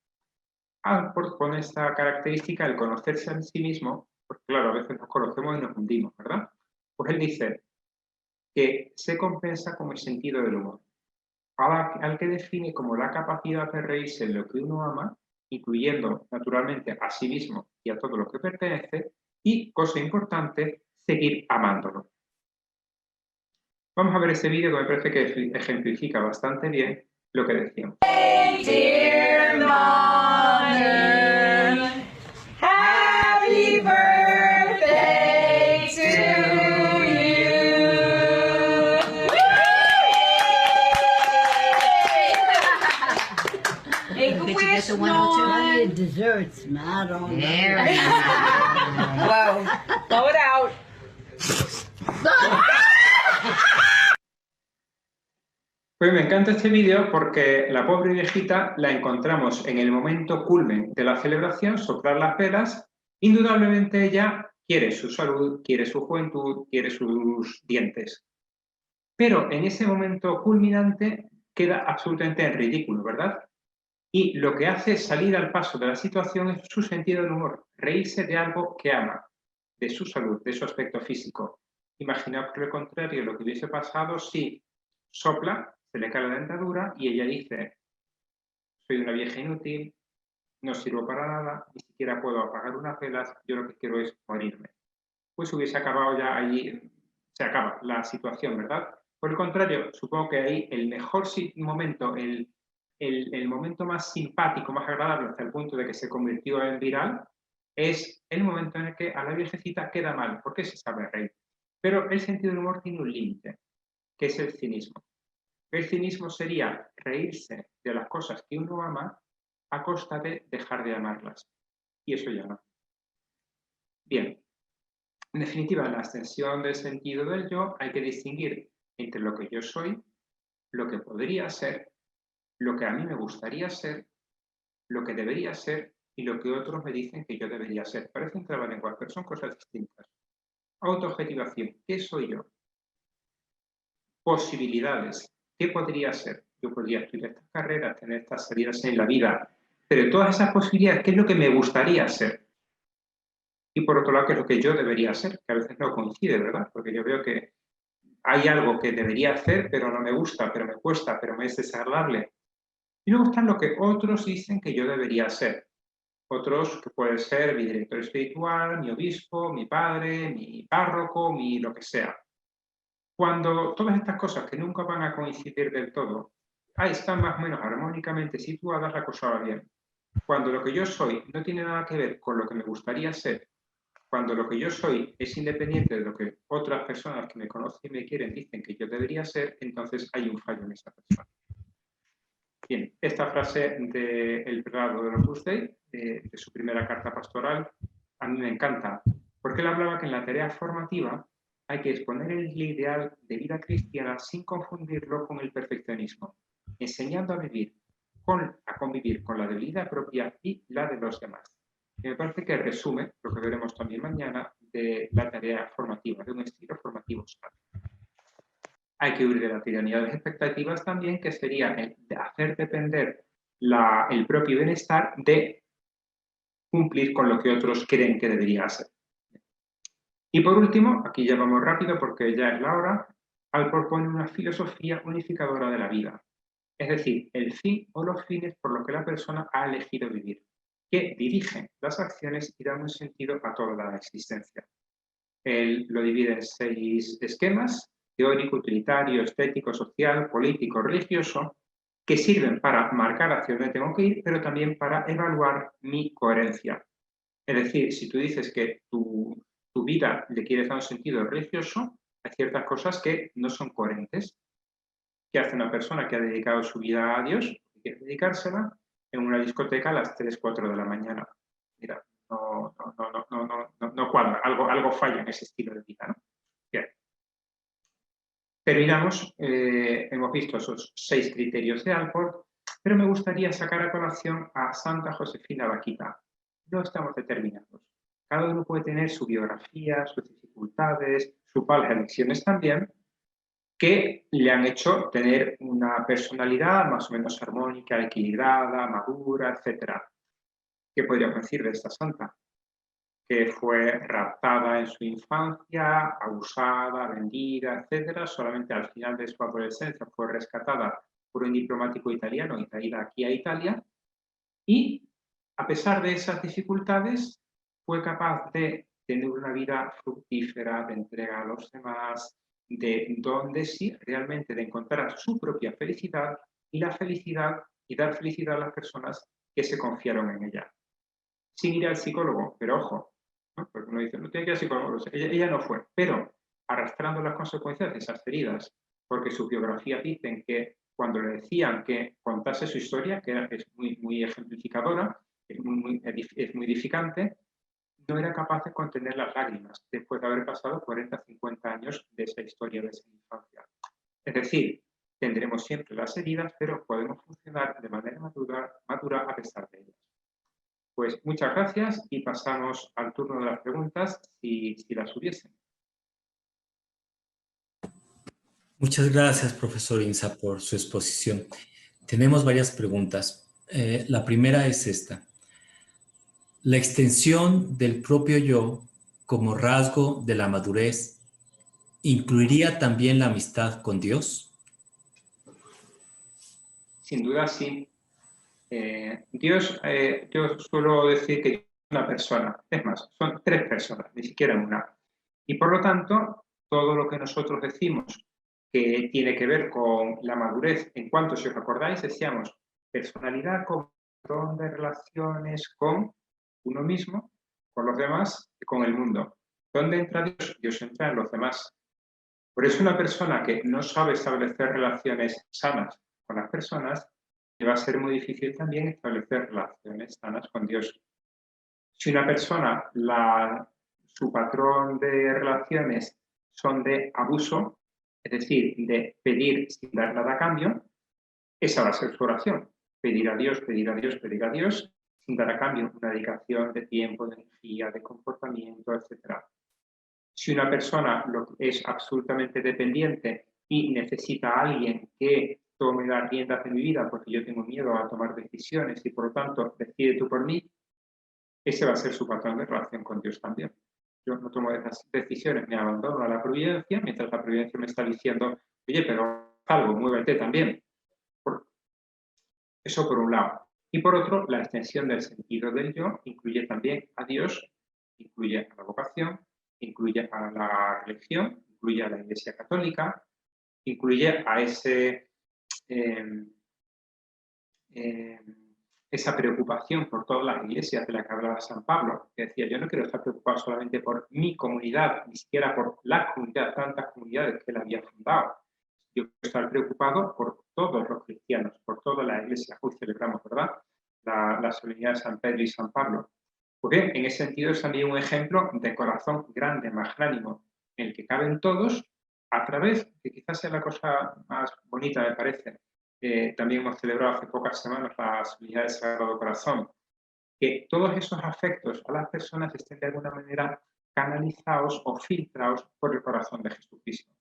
Alport pone esta característica, el conocerse a sí mismo, porque claro, a veces nos conocemos y nos hundimos, ¿verdad? Pues él dice que se compensa con el sentido del humor, al que define como la capacidad de reírse en lo que uno ama, incluyendo naturalmente a sí mismo y a todo lo que pertenece, y, cosa importante, seguir amándolo. Vamos a ver este vídeo que me parece que ejemplifica bastante bien lo que decíamos. Hey, dear mother, happy birthday to you. Make a Did you get wish, the 102? Dawn. Desserts, Madonna. Very Whoa, blow it out. Pues me encanta este vídeo porque la pobre viejita la encontramos en el momento culmen de la celebración, soplar las velas. Indudablemente ella quiere su salud, quiere su juventud, quiere sus dientes. Pero en ese momento culminante queda absolutamente en ridículo, ¿verdad? Y lo que hace salir al paso de la situación es su sentido del humor, reírse de algo que ama, de su salud, de su aspecto físico. Imaginaos por el contrario lo que hubiese pasado si sopla, se le cae la dentadura y ella dice: soy una vieja inútil, no sirvo para nada, ni siquiera puedo apagar unas velas, yo lo que quiero es morirme. Pues hubiese acabado ya allí, se acaba la situación, ¿verdad? Por el contrario, supongo que ahí el mejor momento, el momento más simpático, más agradable, hasta el punto de que se convirtió en viral, es el momento en el que a la viejecita queda mal, porque se sabe reír. Pero el sentido del humor tiene un límite, que es el cinismo. El cinismo sería reírse de las cosas que uno ama a costa de dejar de amarlas. Y eso ya no. Bien, en definitiva, en la extensión del sentido del yo hay que distinguir entre lo que yo soy, lo que podría ser, lo que a mí me gustaría ser, lo que debería ser y lo que otros me dicen que yo debería ser. Parecen trabalenguas, pero son cosas distintas. Autoobjetivación, ¿qué soy yo? Posibilidades, ¿qué podría ser? Yo podría estudiar estas carreras, tener estas salidas en la vida, pero todas esas posibilidades, ¿qué es lo que me gustaría ser? Y por otro lado, ¿qué es lo que yo debería ser? Que a veces no coincide, ¿verdad? Porque yo veo que hay algo que debería hacer, pero no me gusta, pero me cuesta, pero me es desagradable. Y luego están lo que otros dicen que yo debería ser. Otros que puede ser mi director espiritual, mi obispo, mi padre, mi párroco, mi lo que sea. Cuando todas estas cosas que nunca van a coincidir del todo, ahí están más o menos armónicamente situadas, la cosa va bien. Cuando lo que yo soy no tiene nada que ver con lo que me gustaría ser, cuando lo que yo soy es independiente de lo que otras personas que me conocen y me quieren dicen que yo debería ser, entonces hay un fallo en esa persona. Bien, esta frase del prelado de Opus Dei, de su primera carta pastoral, a mí me encanta, porque él hablaba que en la tarea formativa hay que exponer el ideal de vida cristiana sin confundirlo con el perfeccionismo, enseñando a convivir con la debilidad propia y la de los demás. Y me parece que resume lo que veremos también mañana de la tarea formativa, de un estilo formativo sano. Hay que huir de la tiranía de las expectativas también, que sería el de hacer depender el propio bienestar de cumplir con lo que otros creen que debería ser. Y por último, aquí ya vamos rápido porque ya es la hora, al proponer una filosofía unificadora de la vida. Es decir, el fin o los fines por los que la persona ha elegido vivir, que dirigen las acciones y dan un sentido a toda la existencia. Él lo divide en 6 esquemas: teórico, utilitario, estético, social, político, religioso, que sirven para marcar hacia dónde tengo que ir, pero también para evaluar mi coherencia. Es decir, si tú dices que tu vida le quieres dar un sentido religioso, hay ciertas cosas que no son coherentes. ¿Qué hace una persona que ha dedicado su vida a Dios y quiere dedicársela en una discoteca a las 3, 4 de la mañana? Mira, no cuadra, algo falla en ese estilo de vida, ¿no? Bien. Terminamos, hemos visto esos 6 criterios de Alport, pero me gustaría sacar a colación a Santa Josefina Bakhita. No estamos determinados. Cada uno puede tener su biografía, sus dificultades, sus malas elecciones también, que le han hecho tener una personalidad más o menos armónica, equilibrada, madura, etc. ¿Qué podríamos decir de esta santa? Que fue raptada en su infancia, abusada, vendida, etc. Solamente al final de su adolescencia fue rescatada por un diplomático italiano y traída aquí a Italia. Y a pesar de esas dificultades, fue capaz de tener una vida fructífera, de entrega a los demás, de donde sí, realmente de encontrar su propia felicidad y la felicidad y dar felicidad a las personas que se confiaron en ella. Sin ir al psicólogo, pero ojo, ¿no? Porque uno dice, no tiene que ir al psicólogo, ella no fue, pero arrastrando las consecuencias de esas heridas, porque sus biografías dicen que cuando le decían que contase su historia, que es muy ejemplificadora, es muy edificante, no era capaz de contener las lágrimas después de haber pasado 40, 50 años de esa historia, de esa infancia. Es decir, tendremos siempre las heridas, pero podemos funcionar de manera madura a pesar de ellas. Pues muchas gracias y pasamos al turno de las preguntas, si las hubiesen. Muchas gracias, profesor Insa, por su exposición. Tenemos varias preguntas. La primera es esta. La extensión del propio yo como rasgo de la madurez ¿incluiría también la amistad con Dios? Sin duda sí. Dios, yo suelo decir que es una persona, es más, son 3 personas, ni siquiera una. Y por lo tanto, todo lo que nosotros decimos que tiene que ver con la madurez, en cuanto, si os acordáis, decíamos personalidad como patrón de relaciones con uno mismo, con los demás y con el mundo. ¿Dónde entra Dios? Dios entra en los demás. Por eso una persona que no sabe establecer relaciones sanas con las personas, le va a ser muy difícil también establecer relaciones sanas con Dios. Si una persona, su patrón de relaciones son de abuso, es decir, de pedir sin dar nada a cambio, esa va a ser su oración. Pedir a Dios, pedir a Dios, pedir a Dios, sin dar a cambio una dedicación de tiempo, de energía, de comportamiento, etc. Si una persona es absolutamente dependiente y necesita a alguien que tome las riendas de mi vida porque yo tengo miedo a tomar decisiones y por lo tanto decide tú por mí, ese va a ser su patrón de relación con Dios también. Yo no tomo esas decisiones, me abandono a la providencia, mientras la providencia me está diciendo, oye, pero algo, muévete también. Eso por un lado. Y por otro, la extensión del sentido del yo incluye también a Dios, incluye a la vocación, incluye a la religión, incluye a la Iglesia Católica, incluye a esa preocupación por todas las iglesias de la que hablaba San Pablo, que decía, yo no quiero estar preocupado solamente por mi comunidad, ni siquiera por la comunidad, tantas comunidades que él había fundado. Yo quiero estar preocupado por todos los cristianos, por toda la iglesia. Hoy celebramos, ¿verdad?, la solemnidad de San Pedro y San Pablo. Pues bien, en ese sentido es también un ejemplo de corazón grande, magnánimo, en el que caben todos, a través, que quizás sea la cosa más bonita, me parece, también hemos celebrado hace pocas semanas la solemnidad del Sagrado Corazón, que todos esos afectos a las personas estén de alguna manera canalizados o filtrados por el corazón de Jesucristo,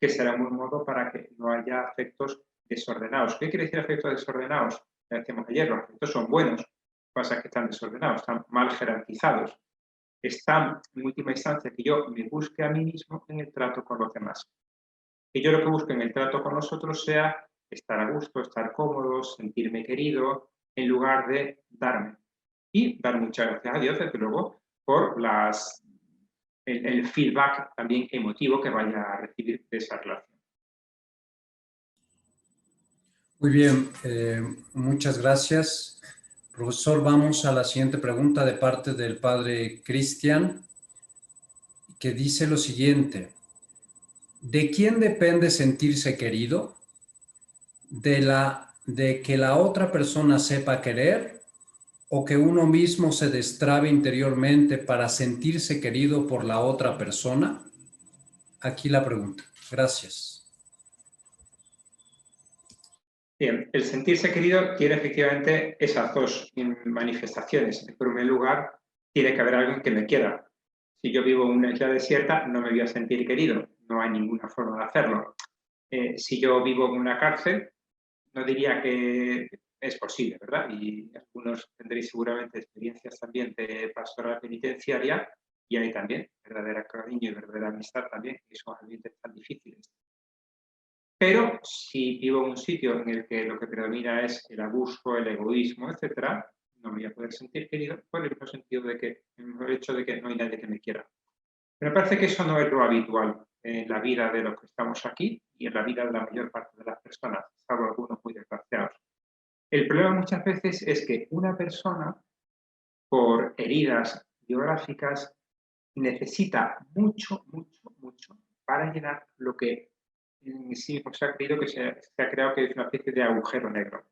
que será un buen modo para que no haya afectos desordenados. ¿Qué quiere decir afectos desordenados? Ya decíamos ayer, los afectos son buenos, pasa que están desordenados, están mal jerarquizados. Están, en última instancia, que yo me busque a mí mismo en el trato con los demás. Que yo lo que busque en el trato con los otros sea estar a gusto, estar cómodo, sentirme querido, en lugar de darme. Y dar muchas gracias a Dios, desde luego, por el feedback también emotivo que vaya a recibir de esa relación. Muy bien, muchas gracias. Profesor, vamos a la siguiente pregunta de parte del padre Cristian, que dice lo siguiente. ¿De quién depende sentirse querido? ¿De que la otra persona sepa querer o que uno mismo se destrabe interiormente para sentirse querido por la otra persona? Aquí la pregunta. Gracias. Bien, el sentirse querido tiene efectivamente esas dos manifestaciones. En primer lugar, tiene que haber alguien que me quiera. Si yo vivo en una isla desierta, no me voy a sentir querido. No hay ninguna forma de hacerlo. Si yo vivo en una cárcel, no diría que es posible, ¿verdad? Y algunos tendréis seguramente experiencias también de pastoral penitenciaria y hay también verdadero cariño y verdadera amistad también, y son ambientes tan difíciles. Pero si vivo en un sitio en el que lo que predomina es el abuso, el egoísmo, etc., no me voy a poder sentir querido por el mismo sentido de que, el hecho de que no hay nadie que me quiera. Pero me parece que eso no es lo habitual en la vida de los que estamos aquí y en la vida de la mayor parte de las personas, salvo algunos muy desgraciados. El problema muchas veces es que una persona, por heridas biográficas, necesita mucho, mucho, mucho para llenar lo que en sí mismo se ha creído que se ha creado que es una especie de agujero negro,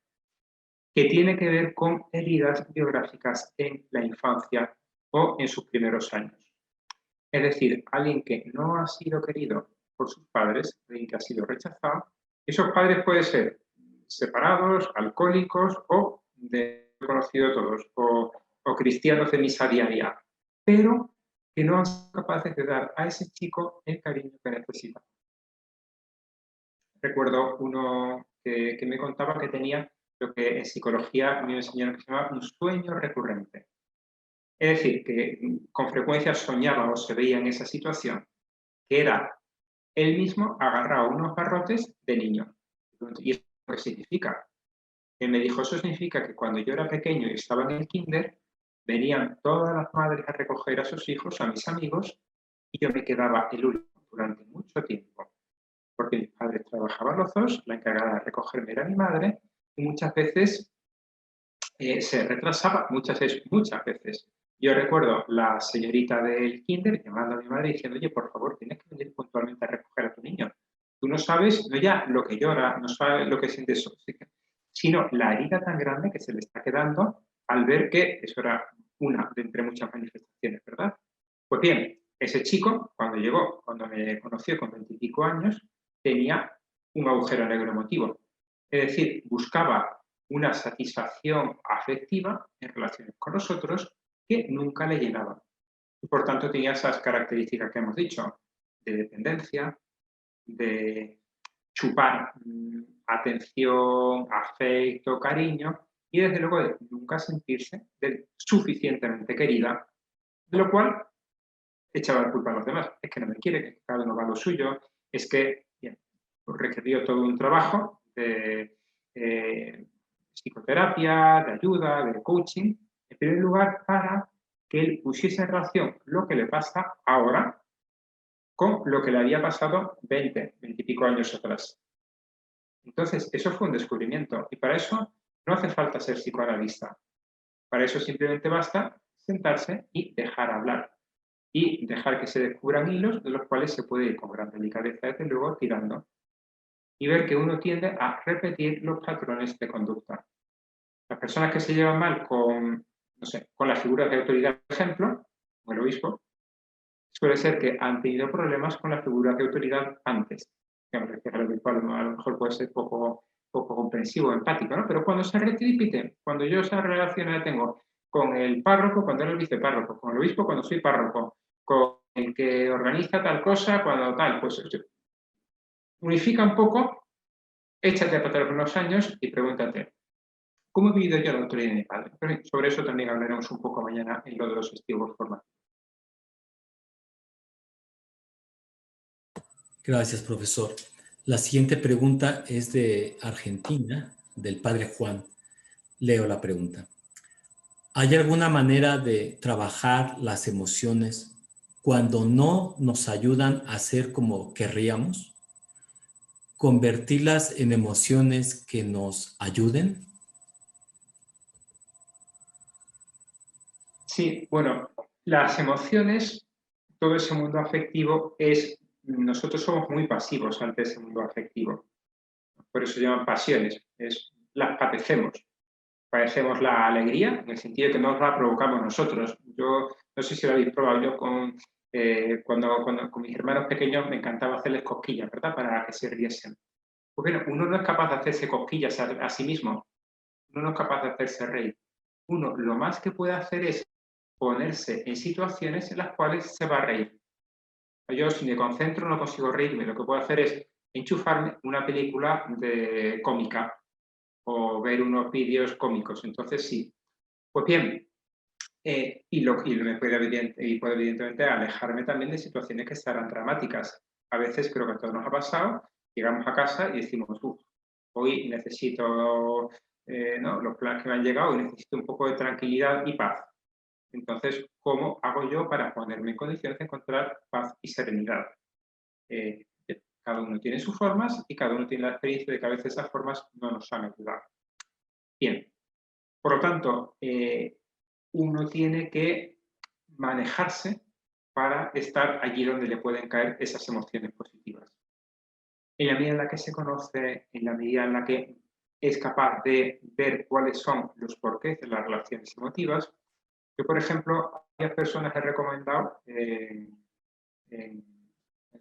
que tiene que ver con heridas biográficas en la infancia o en sus primeros años. Es decir, alguien que no ha sido querido por sus padres, alguien que ha sido rechazado, esos padres pueden ser separados, alcohólicos o, de conocido todos, o cristianos de misa diaria, pero que no han sido capaces de dar a ese chico el cariño que necesita. Recuerdo uno que me contaba que tenía lo que en psicología me enseñaron que se llama un sueño recurrente. Es decir, que con frecuencia soñaba o se veía en esa situación, que era él mismo agarraba unos garrotes de niño. ¿Y eso qué significa? Él me dijo, eso significa que cuando yo era pequeño y estaba en el kinder, venían todas las madres a recoger a sus hijos, a mis amigos, y yo me quedaba el último durante mucho tiempo. Porque mis padres trabajaban los dos, la encargada de recogerme era mi madre, y muchas veces se retrasaba, muchas veces. Yo recuerdo la señorita del kinder llamando a mi madre diciendo, oye, por favor, tienes que venir puntualmente a recoger a tu niño. Tú no sabes, no ya lo que llora, no sabes lo que siente eso, sino la herida tan grande que se le está quedando al ver que eso era una de entre muchas manifestaciones, ¿verdad? Pues bien, ese chico, cuando llegó, cuando me conoció con 20 y pico años, tenía un agujero negro emotivo. Es decir, buscaba una satisfacción afectiva en relaciones con los otros que nunca le llenaban. Y por tanto tenía esas características que hemos dicho, de dependencia, de chupar atención, afecto, cariño, y desde luego de nunca sentirse suficientemente querida, de lo cual echaba la culpa a los demás. Es que no me quiere, que cada uno va a lo suyo, es que bien, pues requirió todo un trabajo de psicoterapia, de ayuda, de coaching, en primer lugar para que él pusiese en relación lo que le pasa ahora con lo que le había pasado 20 y pico años atrás. Entonces, eso fue un descubrimiento y para eso no hace falta ser psicoanalista. Para eso simplemente basta sentarse y dejar hablar y dejar que se descubran hilos de los cuales se puede ir con gran delicadeza, desde luego, tirando y ver que uno tiende a repetir los patrones de conducta. Las personas que se llevan mal con, no sé, con las figuras de autoridad, por ejemplo, como el obispo, suele ser que han tenido problemas con las figuras de autoridad antes. Que me refiero al obispo, a lo mejor puede ser poco comprensivo, empático, ¿no? Pero cuando se repite, cuando yo esa relación la tengo con el párroco, cuando era el vicepárroco, con el obispo, cuando soy párroco, con el que organiza tal cosa, cuando tal, pues unifica un poco, échate a patar unos años y pregúntate, ¿cómo he vivido yo la autoridad de mi padre? Pero sobre eso también hablaremos un poco mañana en lo de los estilos formativos. Gracias, profesor. La siguiente pregunta es de Argentina, del padre Juan. Leo la pregunta. ¿Hay alguna manera de trabajar las emociones cuando no nos ayudan a ser como querríamos? ¿Convertirlas en emociones que nos ayuden? Sí, bueno, las emociones, todo ese mundo afectivo nosotros somos muy pasivos ante ese mundo afectivo. Por eso se llaman pasiones, las padecemos. Padecemos la alegría, en el sentido de que nos la provocamos nosotros. Yo no sé si lo habéis probado, yo cuando con mis hermanos pequeños me encantaba hacerles cosquillas, ¿verdad? Para que se riesen. Pues bueno, uno no es capaz de hacerse cosquillas a sí mismo, uno no es capaz de hacerse reír. Uno lo más que puede hacer es ponerse en situaciones en las cuales se va a reír. Yo si me concentro no consigo reírme, lo que puedo hacer es enchufarme una película cómica o ver unos vídeos cómicos, entonces sí. Pues bien, puedo evidentemente alejarme también de situaciones que serán dramáticas. A veces creo que a todos nos ha pasado, llegamos a casa y decimos, hoy necesito ¿no? los planes que me han llegado y necesito un poco de tranquilidad y paz. Entonces, ¿cómo hago yo para ponerme en condiciones de encontrar paz y serenidad? Cada uno tiene sus formas y cada uno tiene la experiencia de que a veces esas formas no nos han ayudado. Bien, por lo tanto, uno tiene que manejarse para estar allí donde le pueden caer esas emociones positivas. En la medida en la que se conoce, en la medida en la que es capaz de ver cuáles son los porqués de las relaciones emotivas, yo, por ejemplo, a varias personas he recomendado en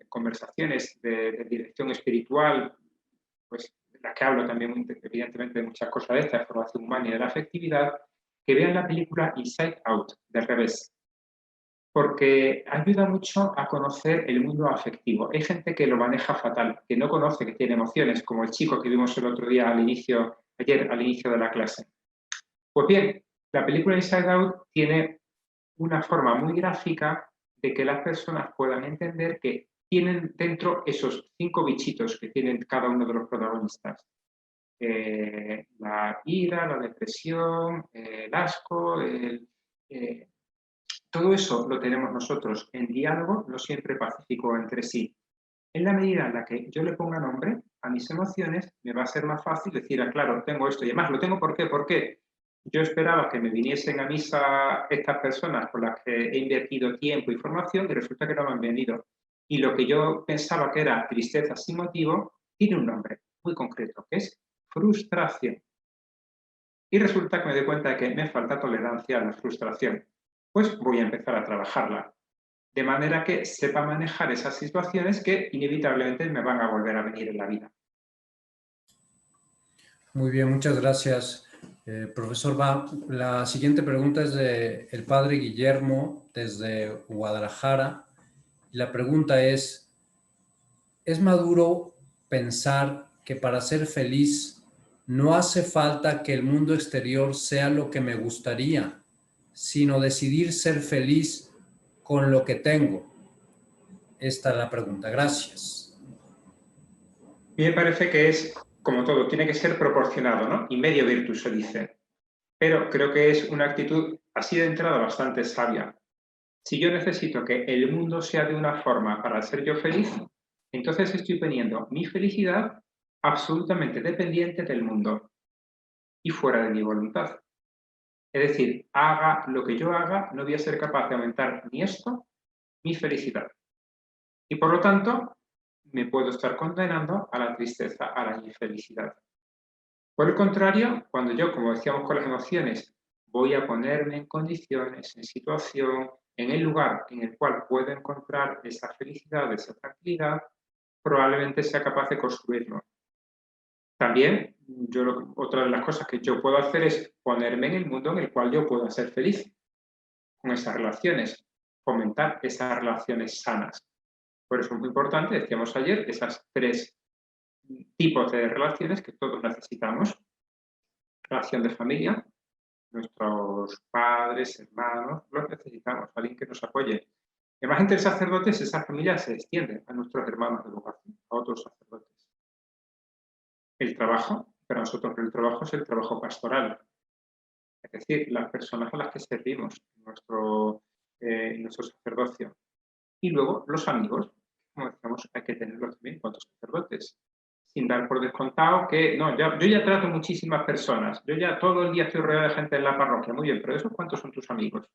conversaciones de dirección espiritual, pues en las que hablo también evidentemente de muchas cosas de esta, de formación humana y de la afectividad, que vean la película Inside Out, del revés, porque ayuda mucho a conocer el mundo afectivo. Hay gente que lo maneja fatal, que no conoce, que tiene emociones, como el chico que vimos el otro día ayer al inicio de la clase. Pues bien, la película Inside Out tiene una forma muy gráfica de que las personas puedan entender que tienen dentro esos 5 bichitos que tienen cada uno de los protagonistas. La ira, la depresión, el asco, todo eso lo tenemos nosotros en diálogo, no siempre pacífico entre sí. En la medida en la que yo le ponga nombre a mis emociones, me va a ser más fácil decir, claro, tengo esto y además lo tengo, ¿por qué? ¿Por qué? Yo esperaba que me viniesen a misa estas personas con las que he invertido tiempo y formación y resulta que no me han venido. Y lo que yo pensaba que era tristeza sin motivo, tiene un nombre muy concreto, que es frustración. Y resulta que me doy cuenta de que me falta tolerancia a la frustración. Pues voy a empezar a trabajarla. De manera que sepa manejar esas situaciones que inevitablemente me van a volver a venir en la vida. Muy bien, muchas gracias, profesor. La siguiente pregunta es del padre Guillermo desde Guadalajara. Y la pregunta ¿es maduro pensar que para ser feliz no hace falta que el mundo exterior sea lo que me gustaría, sino decidir ser feliz con lo que tengo? Esta es la pregunta. Gracias. A mí me parece que es, como todo, tiene que ser proporcionado, ¿no? Y medio virtus se dice. Pero creo que es una actitud así de entrada bastante sabia. Si yo necesito que el mundo sea de una forma para ser yo feliz, entonces estoy poniendo mi felicidad absolutamente dependiente del mundo y fuera de mi voluntad. Es decir, haga lo que yo haga, no voy a ser capaz de aumentar ni esto, mi felicidad. Y por lo tanto, me puedo estar condenando a la tristeza, a la infelicidad. Por el contrario, cuando yo, como decíamos con las emociones, voy a ponerme en condiciones, en situación, en el lugar en el cual puedo encontrar esa felicidad, esa tranquilidad, probablemente sea capaz de construirlo. También, otra de las cosas que yo puedo hacer es ponerme en el mundo en el cual yo pueda ser feliz con esas relaciones, fomentar esas relaciones sanas. Por eso es muy importante, decíamos ayer, esas 3 tipos de relaciones que todos necesitamos. Relación de familia, nuestros padres, hermanos, los necesitamos, alguien que nos apoye. Además, entre sacerdotes, esa familia se extiende a nuestros hermanos de vocación, a otros sacerdotes. El trabajo, para nosotros el trabajo es el trabajo pastoral, es decir, las personas a las que servimos en nuestro sacerdocio. Y luego los amigos, como decíamos, hay que tenerlos también cuantos sacerdotes, sin dar por descontado que, no, yo ya trato muchísimas personas, yo ya todo el día estoy rodeado de gente en la parroquia, muy bien, pero ¿esos cuántos son tus amigos?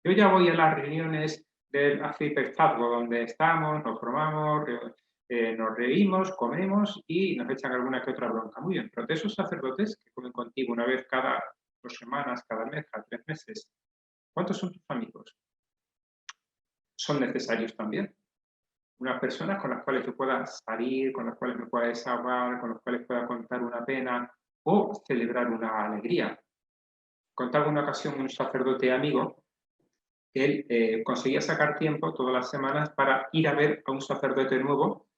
Yo ya voy a las reuniones del arciprestazgo donde estamos, nos formamos, nos reímos, comemos y nos echan alguna que otra bronca, muy bien, pero de esos sacerdotes que comen contigo una vez cada 2 semanas, cada mes, cada 3 meses, ¿cuántos son tus amigos? Son necesarios también. Unas personas con las cuales yo pueda salir, con las cuales me pueda desahogar, con las cuales pueda contar una pena o celebrar una alegría. Contaba una ocasión un sacerdote amigo que él conseguía sacar tiempo todas las semanas para ir a ver a un sacerdote nuevo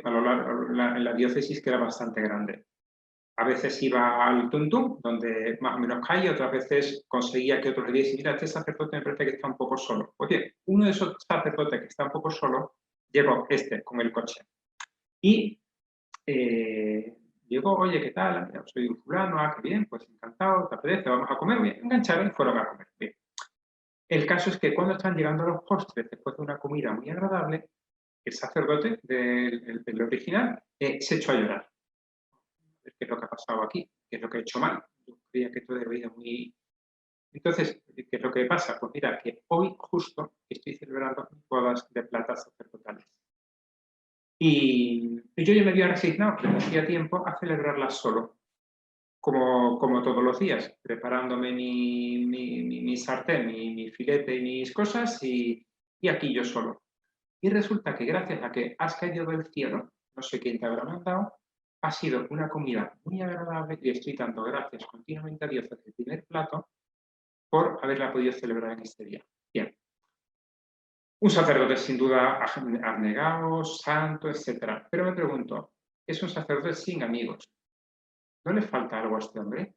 a lo largo, en la diócesis, que era bastante grande. A veces iba al Tuntum, donde más o menos caía, otras veces conseguía que otros le dijesen, mira, este sacerdote me parece que está un poco solo. Oye, uno de esos sacerdotes que está un poco solo, llegó con el coche. Y llegó, oye, ¿qué tal? Soy un fulano, qué bien, pues encantado, te apetece, vamos a comer. Bien, engancharon y fueron a comer. Bien. El caso es que cuando están llegando los postres, después de una comida muy agradable, el sacerdote del original se echó a llorar. ¿Qué es lo que ha pasado aquí? ¿Qué es lo que he hecho mal? Yo creía que todo era vida muy... Entonces, ¿qué es lo que pasa? Pues mira, que hoy justo estoy celebrando bodas de plata sacerdotales. Y yo ya me había resignado desde hacía tiempo a celebrarlas solo, como todos los días, preparándome mi sartén, mi filete y mis cosas, y aquí yo solo. Y resulta que gracias a que has caído del cielo, no sé quién te habrá mandado, ha sido una comida muy agradable y estoy dando gracias continuamente a Dios desde el primer plato por haberla podido celebrar en este día. Bien. Un sacerdote sin duda abnegado, santo, etc. Pero me pregunto, es un sacerdote sin amigos. ¿No le falta algo a este hombre?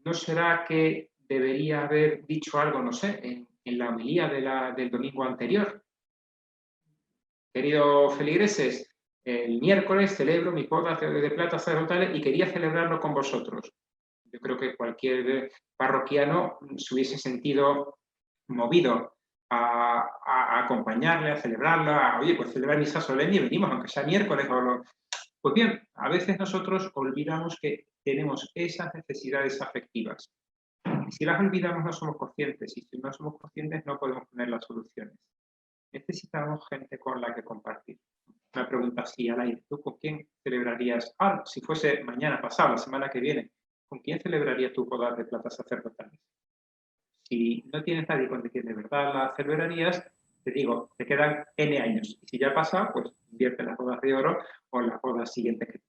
¿No será que debería haber dicho algo, no sé, en la homilía del domingo anterior? queridos feligreses, el miércoles celebro mis bodas de plata sacerdotales y quería celebrarlo con vosotros. Yo creo que cualquier parroquiano se hubiese sentido movido a acompañarle, a celebrarla, oye, pues celebrar misa solemne y venimos, aunque sea miércoles o lo... Pues bien, a veces nosotros olvidamos que tenemos esas necesidades afectivas. Y si las olvidamos no somos conscientes, y si no somos conscientes no podemos poner las soluciones. Necesitamos gente con la que compartir. Una pregunta así al aire. ¿Tú con quién celebrarías? Si fuese mañana, pasado, la semana que viene, ¿con quién celebrarías tu boda de plata sacerdotales? Si no tienes nadie con quien de verdad la celebrarías, te digo, te quedan N años. Y si ya pasa, pues invierte en las bodas de oro o en las bodas siguientes que